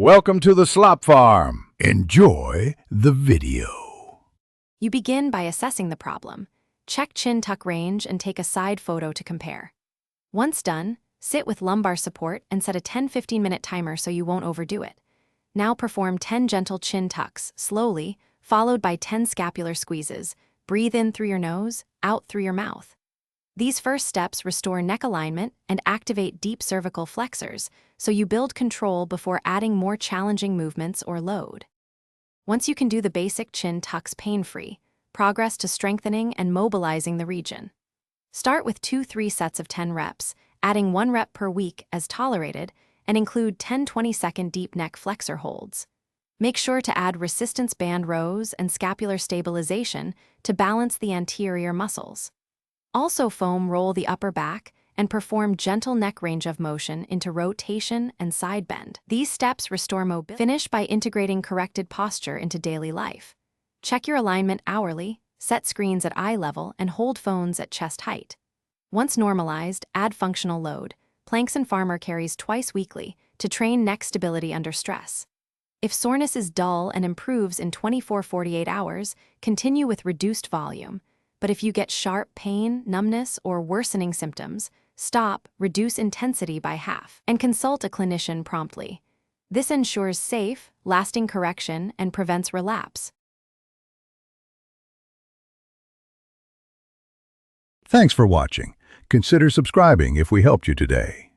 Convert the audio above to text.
Welcome to the Slop Farm. Enjoy the video. You begin by assessing the problem. Check chin tuck range and take a side photo to compare. Once done, sit with lumbar support and set a 10-15 minute timer so you won't overdo it. Now perform 10 gentle chin tucks, slowly, followed by 10 scapular squeezes. Breathe in through your nose, out through your mouth. These first steps restore neck alignment and activate deep cervical flexors, so you build control before adding more challenging movements or load. Once you can do the basic chin tucks pain-free, progress to strengthening and mobilizing the region. Start with 2-3 sets of 10 reps, adding 1 rep per week as tolerated, and include 10-20-second deep neck flexor holds. Make sure to add resistance band rows and scapular stabilization to balance the anterior muscles. Also foam roll the upper back and perform gentle neck range of motion into rotation and side bend. These steps restore mobility. Finish by integrating corrected posture into daily life. Check your alignment hourly, set screens at eye level, and hold phones at chest height. Once normalized, add functional load. Planks and farmer carries twice weekly to train neck stability under stress. If soreness is dull and improves in 24-48 hours, continue with reduced volume. But if you get sharp pain, numbness, or worsening symptoms, stop, reduce intensity by half, and consult a clinician promptly. This ensures safe, lasting correction and prevents relapse. Thanks for watching. Consider subscribing if we helped you today.